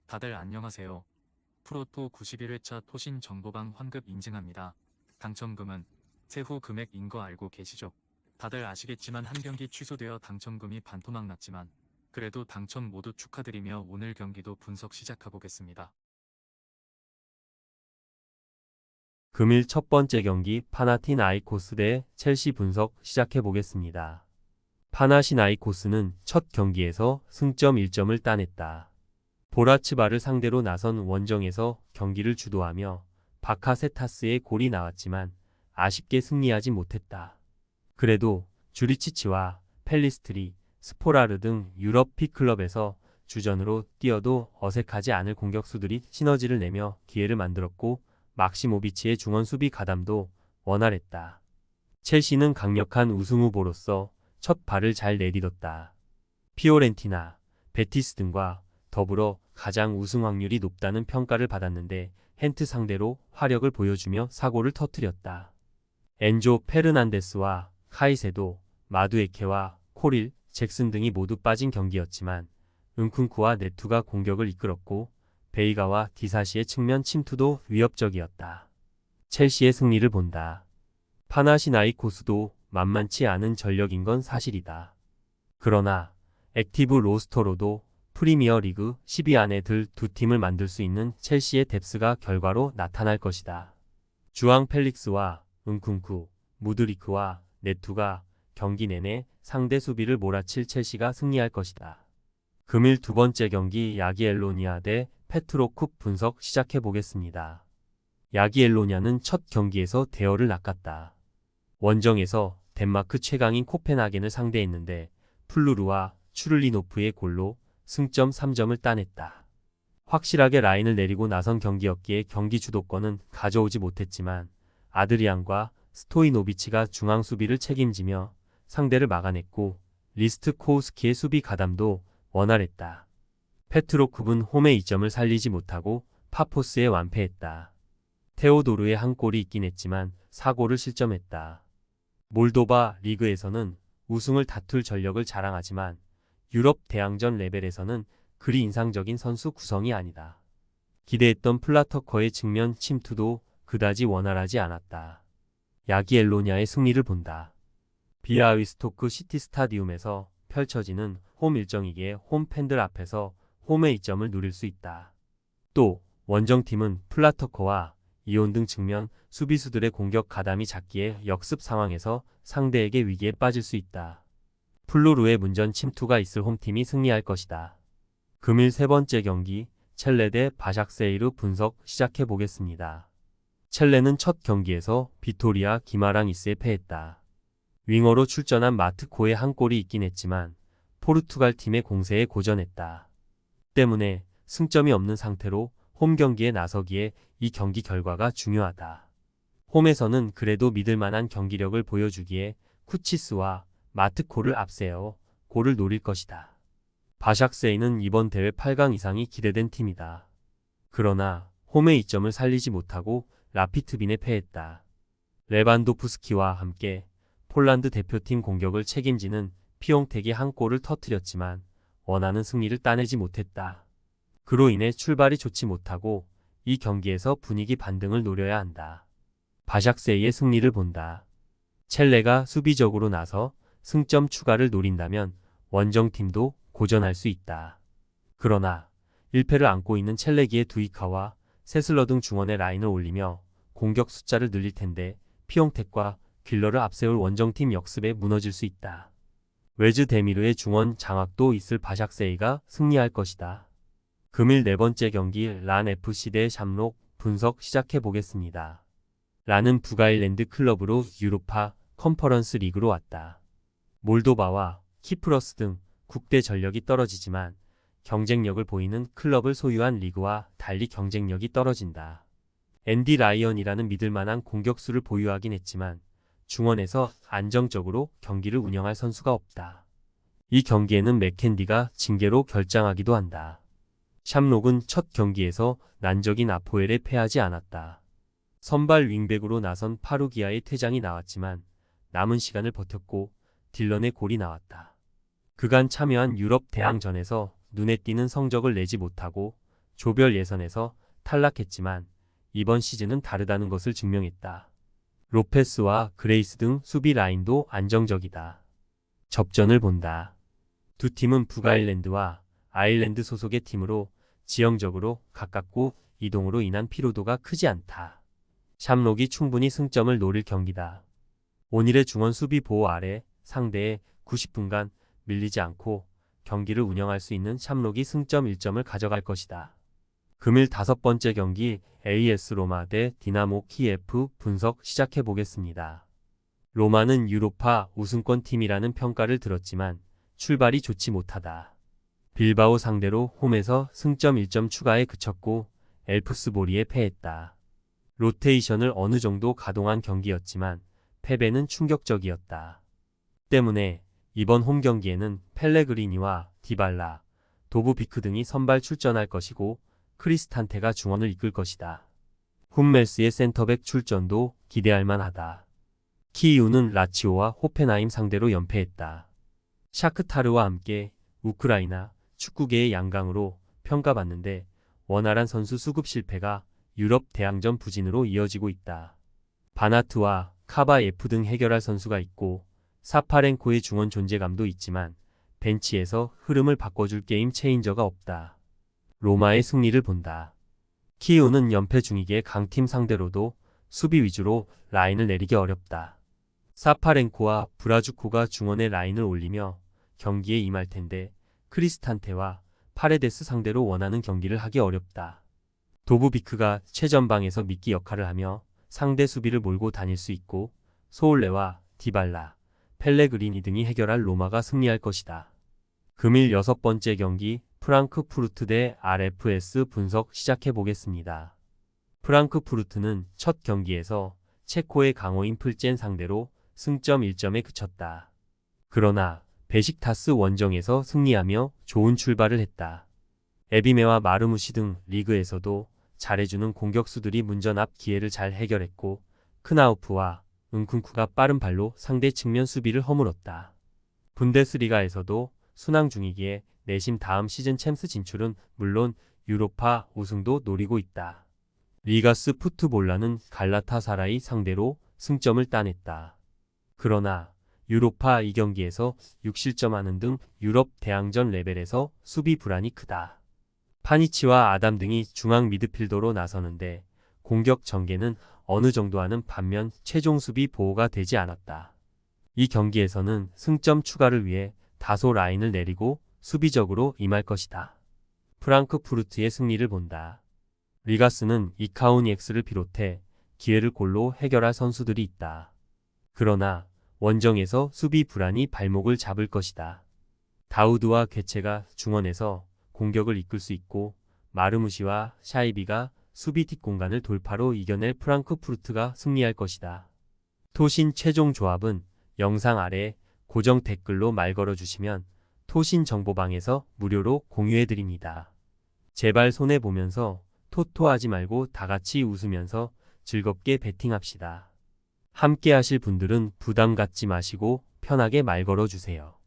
다들 안녕하세요. 프로토 91회차 토신 정보방 환급 인증합니다. 당첨금은 세후 금액인 거 알고 계시죠? 다들 아시겠지만 한 경기 취소되어 당첨금이 반토막 났지만 그래도 당첨 모두 축하드리며 오늘 경기도 분석 시작해보겠습니다. 금일 첫 번째 경기 파나티나이코스 대 첼시 분석 시작해 보겠습니다. 파나시나이코스는 첫 경기에서 승점 1점을 따냈다. 보라츠바를 상대로 나선 원정에서 경기를 주도하며 바카세타스의 골이 나왔지만 아쉽게 승리하지 못했다. 그래도 주리치치와 펠리스트리, 스포라르 등 유럽 B클럽에서 주전으로 뛰어도 어색하지 않을 공격수들이 시너지를 내며 기회를 만들었고 막시모비치의 중원 수비 가담도 원활했다. 첼시는 강력한 우승 후보로서 첫 발을 잘 내딛었다. 피오렌티나, 베티스 등과 더불어 가장 우승 확률이 높다는 평가를 받았는데 헨트 상대로 화력을 보여주며 사고를 터뜨렸다. 엔조 페르난데스와 카이세도, 마두에케와 코릴, 잭슨 등이 모두 빠진 경기였지만 은쿤쿠와 네투가 공격을 이끌었고 베이가와 디사시의 측면 침투도 위협적이었다. 첼시의 승리를 본다. 파나시나이코스도 만만치 않은 전력인 건 사실이다. 그러나 액티브 로스터로도 프리미어 리그 10위 안에 들 두 팀을 만들 수 있는 첼시의 뎁스가 결과로 나타날 것이다. 주앙 펠릭스와 은쿤쿠, 무드리크와 네투가 경기 내내 상대 수비를 몰아칠 첼시가 승리할 것이다. 금일 두 번째 경기 야기엘로니아 대 페트로쿱 분석 시작해 보겠습니다. 야기엘로냐는 첫 경기에서 대열을 낚았다. 원정에서 덴마크 최강인 코펜하겐을 상대했는데 플루르와 추를리노프의 골로 승점 3점을 따냈다. 확실하게 라인을 내리고 나선 경기였기에 경기 주도권은 가져오지 못했지만 아드리안과 스토이노비치가 중앙 수비를 책임지며 상대를 막아냈고 리스트코우스키의 수비 가담도 원활했다. 페트로쿱은 홈의 이점을 살리지 못하고 파포스에 완패했다. 테오도르의 한 골이 있긴 했지만 사고를 실점했다. 몰도바 리그에서는 우승을 다툴 전력을 자랑하지만 유럽 대항전 레벨에서는 그리 인상적인 선수 구성이 아니다. 기대했던 플라터커의 측면 침투도 그다지 원활하지 않았다. 야기엘로냐의 승리를 본다. 비아위스토크 시티 스타디움에서 펼쳐지는 홈 일정이기에 홈 팬들 앞에서 홈의 이점을 누릴 수 있다. 또 원정팀은 플라터커와 이온 등 측면 수비수들의 공격 가담이 작기에 역습 상황에서 상대에게 위기에 빠질 수 있다. 플루르의 문전 침투가 있을 홈팀이 승리할 것이다. 금일 세 번째 경기 첼레 대 바샥세이르 분석 시작해 보겠습니다. 첼레는 첫 경기에서 비토리아 기마랑이스에 패했다. 윙어로 출전한 마트코의 한 골이 있긴 했지만 포르투갈 팀의 공세에 고전했다. 때문에 승점이 없는 상태로 홈 경기에 나서기에 이 경기 결과가 중요하다. 홈에서는 그래도 믿을만한 경기력을 보여주기에 쿠치스와 마트코를 앞세워 골을 노릴 것이다. 바샥세이는 이번 대회 8강 이상이 기대된 팀이다. 그러나 홈의 이점을 살리지 못하고 라피트빈에 패했다. 레반도프스키와 함께 폴란드 대표팀 공격을 책임지는 피옹텍이 한 골을 터뜨렸지만 원하는 승리를 따내지 못했다. 그로 인해 출발이 좋지 못하고 이 경기에서 분위기 반등을 노려야 한다. 바샥세이의 승리를 본다. 첼레가 수비적으로 나서 승점 추가를 노린다면 원정팀도 고전할 수 있다. 그러나 1패를 안고 있는 첼레기의 두이카와 세슬러 등 중원의 라인을 올리며 공격 숫자를 늘릴 텐데 피옹텍과 길러를 앞세울 원정팀 역습에 무너질 수 있다. 웨즈 데미르의 중원 장악도 있을 바샥세이가 승리할 것이다. 금일 네 번째 경기 란 FC 대 샴록 분석 시작해 보겠습니다. 란은 북아일랜드 클럽으로 유로파 컨퍼런스 리그로 왔다. 몰도바와 키프러스 등 국대 전력이 떨어지지만 경쟁력을 보이는 클럽을 소유한 리그와 달리 경쟁력이 떨어진다. 앤디 라이언이라는 믿을만한 공격수를 보유하긴 했지만 중원에서 안정적으로 경기를 운영할 선수가 없다. 이 경기에는 맥켄디가 징계로 결장하기도 한다. 샴록은 첫 경기에서 난적인 아포엘에 패하지 않았다. 선발 윙백으로 나선 파루기아의 퇴장이 나왔지만 남은 시간을 버텼고 딜런의 골이 나왔다. 그간 참여한 유럽 대항전에서 눈에 띄는 성적을 내지 못하고 조별 예선에서 탈락했지만 이번 시즌은 다르다는 것을 증명했다. 로페스와 그레이스 등 수비 라인도 안정적이다. 접전을 본다. 두 팀은 북아일랜드와 아일랜드 소속의 팀으로 지형적으로 가깝고 이동으로 인한 피로도가 크지 않다. 샴록이 충분히 승점을 노릴 경기다. 오닐의 중원 수비 보호 아래 상대의 90분간 밀리지 않고 경기를 운영할 수 있는 샴록이 승점 1점을 가져갈 것이다. 금일 5번째 경기 AS 로마 대 디나모 키예프 분석 시작해 보겠습니다. 로마는 유로파 우승권 팀이라는 평가를 들었지만 출발이 좋지 못하다. 빌바오 상대로 홈에서 승점 1점 추가에 그쳤고 엘프스보리에 패했다. 로테이션을 어느 정도 가동한 경기였지만 패배는 충격적이었다. 때문에 이번 홈 경기에는 펠레그리니와 디발라, 도브비크 등이 선발 출전할 것이고 크리스탄테가 중원을 이끌 것이다. 훈멜스의 센터백 출전도 기대할 만하다. 키이우는 라치오와 호펜하임 상대로 연패했다. 샤크타르와 함께 우크라이나 축구계의 양강으로 평가받는데 원활한 선수 수급 실패가 유럽 대항전 부진으로 이어지고 있다. 바나트와 카바예프 등 해결할 선수가 있고 사파렌코의 중원 존재감도 있지만 벤치에서 흐름을 바꿔줄 게임 체인저가 없다. 로마의 승리를 본다. 키이우는 연패 중이기에 강팀 상대로도 수비 위주로 라인을 내리기 어렵다. 사파렌코와 브라주코가 중원의 라인을 올리며 경기에 임할 텐데 크리스탄테와 파레데스 상대로 원하는 경기를 하기 어렵다. 도브비크가 최전방에서 미끼 역할을 하며 상대 수비를 몰고 다닐 수 있고 소울레와 디발라, 펠레그리니 등이 해결할 로마가 승리할 것이다. 금일 6번째 경기 프랑크푸르트 대 RFS 분석 시작해 보겠습니다. 프랑크푸르트는 첫 경기에서 체코의 강호인 플젠 상대로 승점 1점에 그쳤다. 그러나 베식타스 원정에서 승리하며 좋은 출발을 했다. 에비메와 마르무시 등 리그에서도 잘해주는 공격수들이 문전 앞 기회를 잘 해결했고 크나우프와 은쿤쿠가 빠른 발로 상대 측면 수비를 허물었다. 분데스리가에서도 순항 중이기에 내심 다음 시즌 챔스 진출은 물론 유로파 우승도 노리고 있다. 리가스 푸트볼라는 갈라타사라이 상대로 승점을 따냈다. 그러나 유로파 2경기에서 6실점하는 등 유럽 대항전 레벨에서 수비 불안이 크다. 파니치와 아담 등이 중앙 미드필더로 나서는데 공격 전개는 어느 정도 하는 반면 최종 수비 보호가 되지 않았다. 이 경기에서는 승점 추가를 위해 다소 라인을 내리고 수비적으로 임할 것이다. 프랑크푸르트의 승리를 본다. 리가스는 이카우니엑스를 비롯해 기회를 골로 해결할 선수들이 있다. 그러나 원정에서 수비 불안이 발목을 잡을 것이다. 다우드와 괴체가 중원에서 공격을 이끌 수 있고 마르무시와 샤이비가 수비 뒷공간을 돌파로 이겨낼 프랑크푸르트가 승리할 것이다. 토신 최종 조합은 영상 아래 고정 댓글로 말 걸어주시면 토신 정보방에서 무료로 공유해드립니다. 제발 손해보면서 토토하지 말고 다같이 웃으면서 즐겁게 베팅합시다. 함께 하실 분들은 부담 갖지 마시고 편하게 말 걸어주세요.